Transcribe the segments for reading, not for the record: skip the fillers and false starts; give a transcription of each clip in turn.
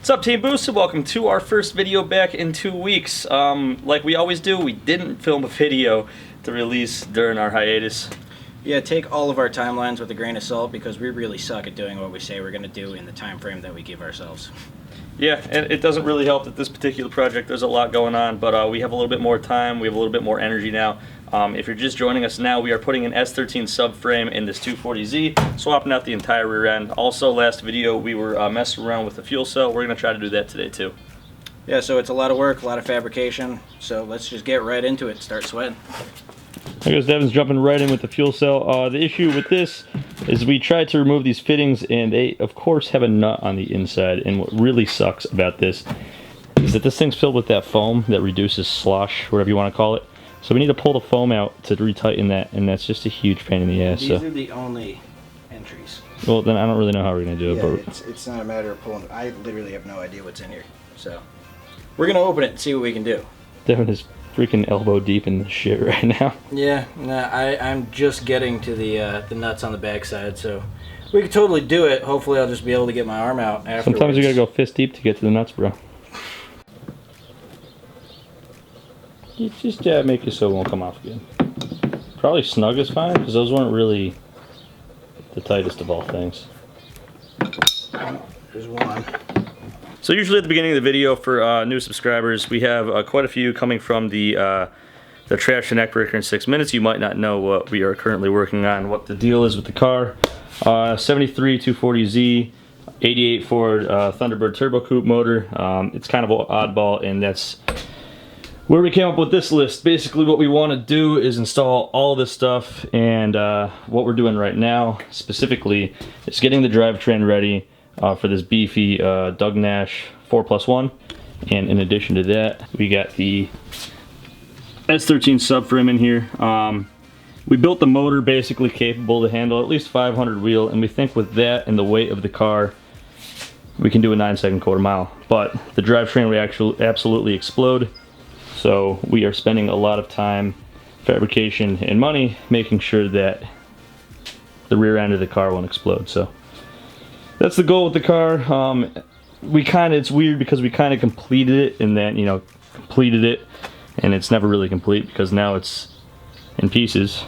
What's up, Team Boosted? Welcome to our first video back in 2 weeks. Like we always do, we didn't film a video to release during our hiatus. Yeah, take all of our timelines with a grain of salt because we really suck at doing what we say we're going to do in the time frame that we give ourselves. Yeah, and it doesn't really help that this particular project, there's a lot going on, but we have a little bit more time, we have a little bit more energy now. If you're just joining us now, we are putting an S13 subframe in this 240Z, swapping out the entire rear end. Also, last video we were messing around with the fuel cell. We're going to try to do that today too. Yeah, so it's a lot of work, a lot of fabrication, so let's just get right into it and start sweating. I guess Devin's jumping right in with the fuel cell. The issue with this is we tried to remove these fittings and they of course have a nut on the inside, and what really sucks about this is that this thing's filled with that foam that reduces slosh, whatever you want to call it. So we need to pull the foam out to retighten that, and that's just a huge pain in the ass. These are the only entries. Well, then I don't really know how we're going to do it. Yeah, but it's not a matter of pulling. I literally have no idea what's in here. So we're going to open it and see what we can do. Devin is freaking elbow deep in the shit right now. Yeah, nah, I'm just getting to the nuts on the backside, so we could totally do it. Hopefully I'll just be able to get my arm out afterwards. Sometimes you got to go fist deep to get to the nuts, bro. You just make it so it won't come off again. Probably snug is fine, because those weren't really the tightest of all things. There's one. So usually at the beginning of the video for new subscribers, we have quite a few coming from the trash the neck breaker in 6 minutes. You might not know what we are currently working on, what the deal is with the car. 73 240Z, 88 Ford Thunderbird Turbo Coupe motor. It's kind of an oddball, and that's where we came up with this list. Basically what we want to do is install all this stuff, and what we're doing right now specifically is getting the drivetrain ready for this beefy Doug Nash 4+1, and in addition to that we got the S13 subframe in here. We built the motor basically capable to handle at least 500 wheel, and we think with that and the weight of the car we can do a 9-second quarter mile, but the drivetrain would actually absolutely explode. So we are spending a lot of time, fabrication, and money making sure that the rear end of the car won't explode. So that's the goal with the car. It's weird because we kind of completed it, and then, you know, completed it, and it's never really complete because now it's in pieces.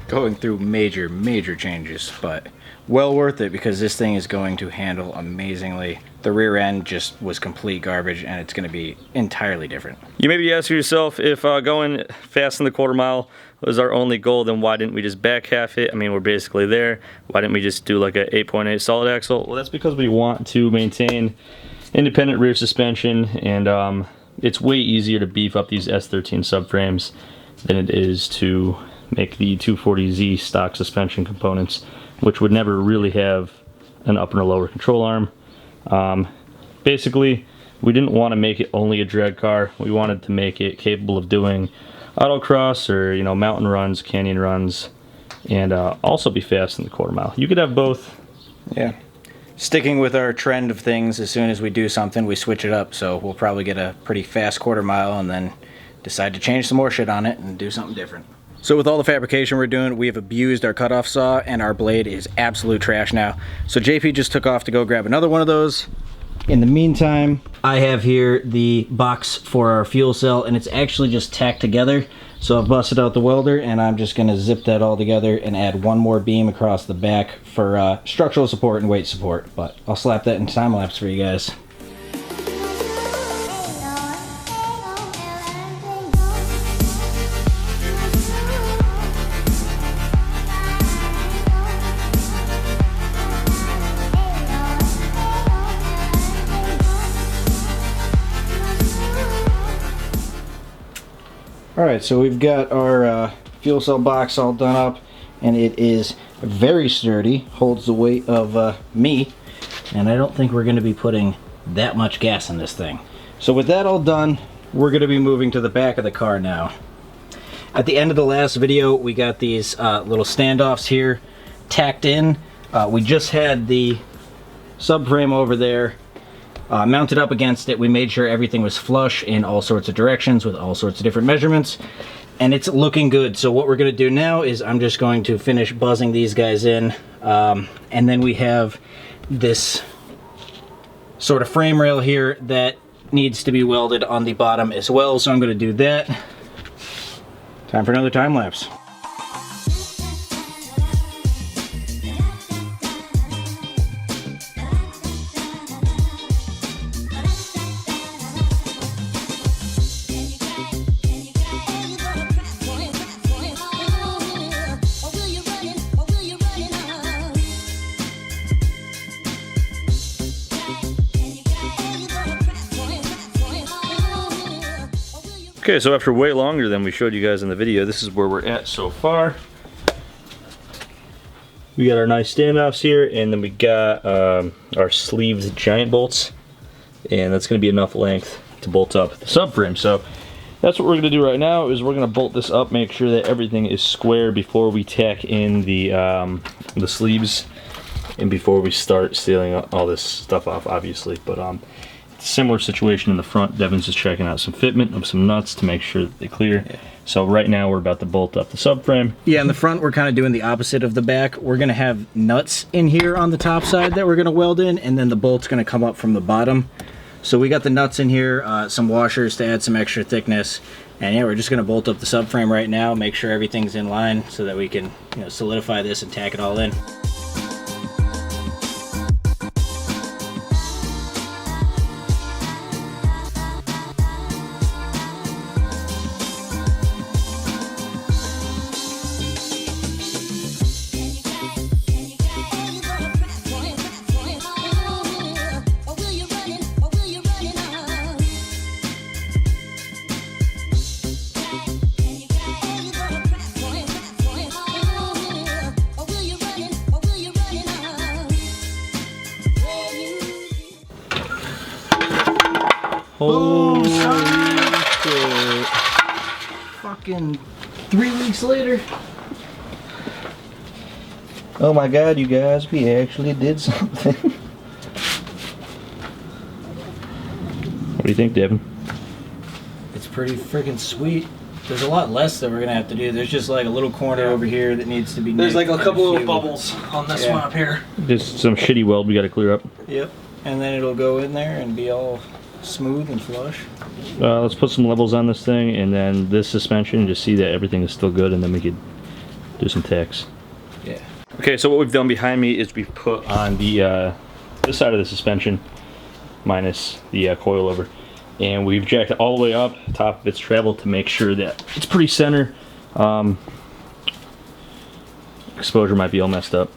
Going through major changes, but well worth it because this thing is going to handle amazingly. The rear end just was complete garbage, and it's going to be entirely different. You may be asking yourself, if going fast in the quarter mile was our only goal, then why didn't we just back half it? I mean, we're basically there. Why didn't we just do like a 8.8 solid axle? Well, that's because we want to maintain independent rear suspension, and it's way easier to beef up these S13 subframes than it is to make the 240Z stock suspension components, which would never really have an upper and lower control arm. Basically, we didn't want to make it only a drag car. We wanted to make it capable of doing autocross or, you know, mountain runs, canyon runs, and also be fast in the quarter mile. You could have both. Yeah. Sticking with our trend of things, as soon as we do something, we switch it up. So we'll probably get a pretty fast quarter mile and then decide to change some more shit on it and do something different. So with all the fabrication we're doing, we have abused our cutoff saw, and our blade is absolute trash now. So JP just took off to go grab another one of those. In the meantime, I have here the box for our fuel cell, and it's actually just tacked together. So I've busted out the welder, and I'm just going to zip that all together and add one more beam across the back for structural support and weight support. But I'll slap that in time lapse for you guys. Alright, so we've got our fuel cell box all done up, and it is very sturdy, holds the weight of me, and I don't think we're going to be putting that much gas in this thing. So with that all done, we're going to be moving to the back of the car now. At the end of the last video, we got these little standoffs here tacked in. We just had the subframe over there mounted up against it. We made sure everything was flush in all sorts of directions with all sorts of different measurements, and it's looking good. So what we're going to do now is I'm just going to finish buzzing these guys in, and then we have this sort of frame rail here that needs to be welded on the bottom as well, so I'm going to do that. Time for another time lapse. Okay, so after way longer than we showed you guys in the video, this is where we're at so far. We got our nice standoffs here, and then we got our sleeved giant bolts, and that's going to be enough length to bolt up the subframe. So that's what we're going to do right now, is we're going to bolt this up, make sure that everything is square before we tack in the sleeves and before we start sealing all this stuff off, obviously. But similar situation in the front. Devin's just checking out some fitment of some nuts to make sure that they clear. Yeah. So right now we're about to bolt up the subframe. Yeah, in the front we're kind of doing the opposite of the back. We're going to have nuts in here on the top side that we're going to weld in, and then the bolt's going to come up from the bottom. So we got the nuts in here, some washers to add some extra thickness, and yeah, we're just going to bolt up the subframe right now, make sure everything's in line so that we can, you know, solidify this and tack it all in. Holy shit. Fucking 3 weeks later. Oh my god, you guys, we actually did something. What do you think, Devin? It's pretty freaking sweet. There's a lot less that we're gonna have to do. There's just like a little corner over here that needs to be. There's like a couple of bubbles on this one up here. Just some shitty weld we gotta clear up. Yep. And then it'll go in there and be all smooth and flush. Let's put some levels on this thing, and then this suspension, just see that everything is still good, and then we could do some tacks. Yeah. Okay, so what we've done behind me is we've put on the this side of the suspension, minus the coilover, and we've jacked it all the way up, top of its travel, to make sure that it's pretty center. Exposure might be all messed up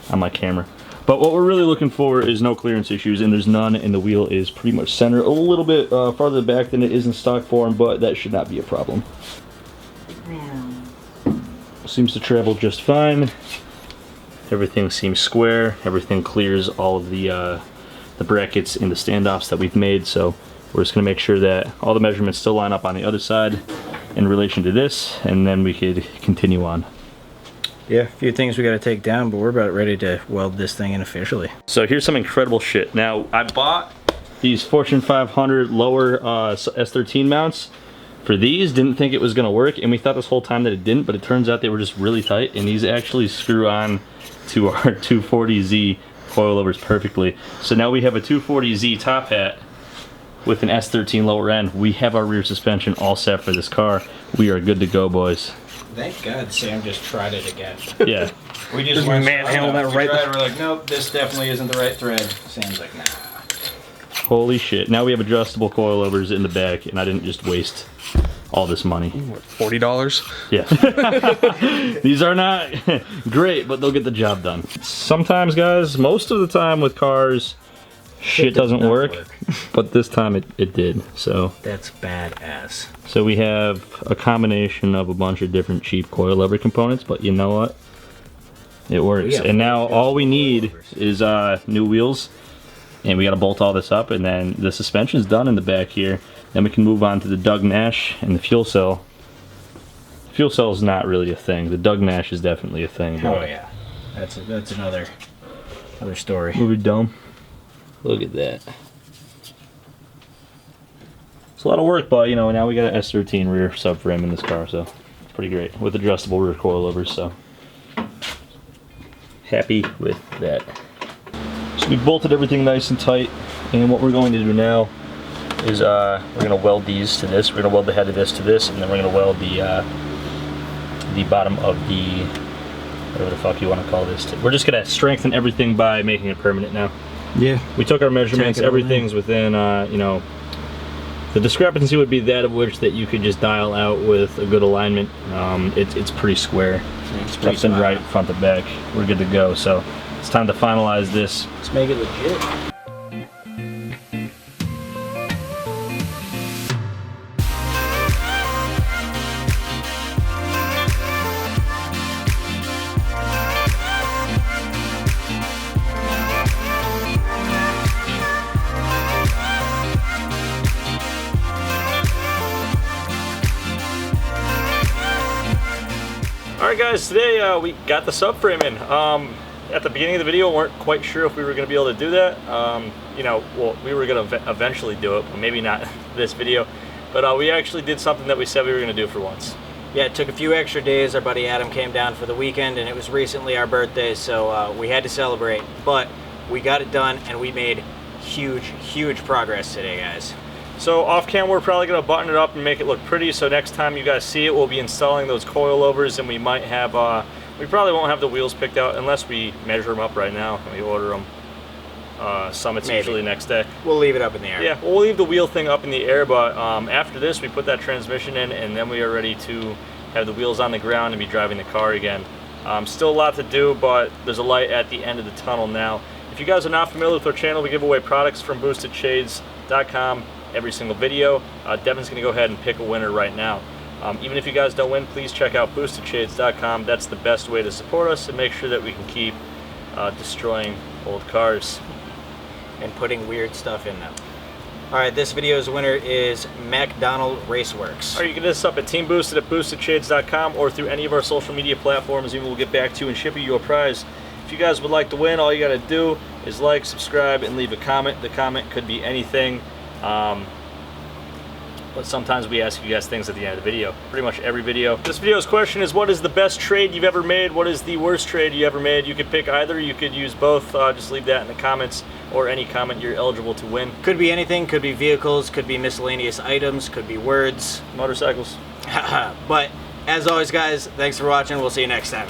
on my camera. But what we're really looking for is no clearance issues, and there's none, and the wheel is pretty much center. A little bit farther back than it is in stock form, but that should not be a problem. Seems to travel just fine. Everything seems square. Everything clears all of the brackets in the standoffs that we've made, so we're just going to make sure that all the measurements still line up on the other side in relation to this, and then we could continue on. Yeah, a few things we got to take down, but we're about ready to weld this thing in officially. So here's some incredible shit. Now, I bought these Fortune 500 lower S13 mounts for these. Didn't think it was going to work, and we thought this whole time that it didn't, but it turns out they were just really tight, and these actually screw on to our 240Z coilovers perfectly. So now we have a 240Z top hat with an S13 lower end. We have our rear suspension all set for this car. We are good to go, boys. Thank God Sam just tried it again. Yeah. We just manhandled that right there. We're like, nope, this definitely isn't the right thread. Sam's like, nah. Holy shit. Now we have adjustable coilovers in the back, and I didn't just waste all this money. What, $40? Yeah. These are not great, but they'll get the job done. Sometimes, guys, most of the time with cars, shit doesn't work, but this time it did. So that's badass. So we have a combination of a bunch of different cheap coilover components, but you know what? It works. And now all we need is new wheels, and we got to bolt all this up, and then the suspension's done in the back here. Then we can move on to the Doug Nash and the fuel cell. Fuel cell is not really a thing. The Doug Nash is definitely a thing. Oh yeah, that's another story. Movie dome. Look at that. It's a lot of work, but you know, now we got an S13 rear subframe in this car, so it's pretty great with adjustable rear coilovers. So happy with that. We bolted everything nice and tight, and what we're going to do now is we're going to weld these to this. We're going to weld the head of this to this, and then we're going to weld the bottom of the, whatever the fuck you want to call this. We're just going to strengthen everything by making it permanent now. Yeah. We took our measurements. Everything's within, you know, the discrepancy would be that of which that you could just dial out with a good alignment. It's pretty square. It's pretty left and right, front to back. We're good to go. So it's time to finalize this. Let's make it legit. Alright guys, today we got the subframe in. At the beginning of the video, we weren't quite sure if we were going to be able to do that. You know, well, we were going to eventually do it, but maybe not this video. But we actually did something that we said we were going to do for once. Yeah, it took a few extra days. Our buddy Adam came down for the weekend, and it was recently our birthday, so we had to celebrate. But we got it done, and we made huge progress today, guys. So off cam, we're probably going to button it up and make it look pretty, so next time you guys see it, we'll be installing those coilovers, and we might have, we probably won't have the wheels picked out unless we measure them up right now and we order them. Summit's usually next day. We'll leave it up in the air. Yeah, we'll leave the wheel thing up in the air, but after this, we put that transmission in, and then we are ready to have the wheels on the ground and be driving the car again. Still a lot to do, but there's a light at the end of the tunnel now. If you guys are not familiar with our channel, we give away products from boostedshades.com every single video. Devin's going to go ahead and pick a winner right now. Even if you guys don't win, please check out boostedshades.com. That's the best way to support us and make sure that we can keep destroying old cars and putting weird stuff in them. Alright, this video's winner is McDonald Raceworks. Alright, you can hit us up at Teamboosted at boostedshades.com or through any of our social media platforms, and we'll get back to you and ship you a prize. If you guys would like to win, all you got to do is like, subscribe, and leave a comment. The comment could be anything. But sometimes we ask you guys things at the end of the video. Pretty much every video. This video's question is, what is the best trade you've ever made? What is the worst trade you ever made? You could pick either. You could use both. Just leave that in the comments, or any comment you're eligible to win. Could be anything. Could be vehicles. Could be miscellaneous items. Could be words. Motorcycles. But as always, guys, thanks for watching. We'll see you next time.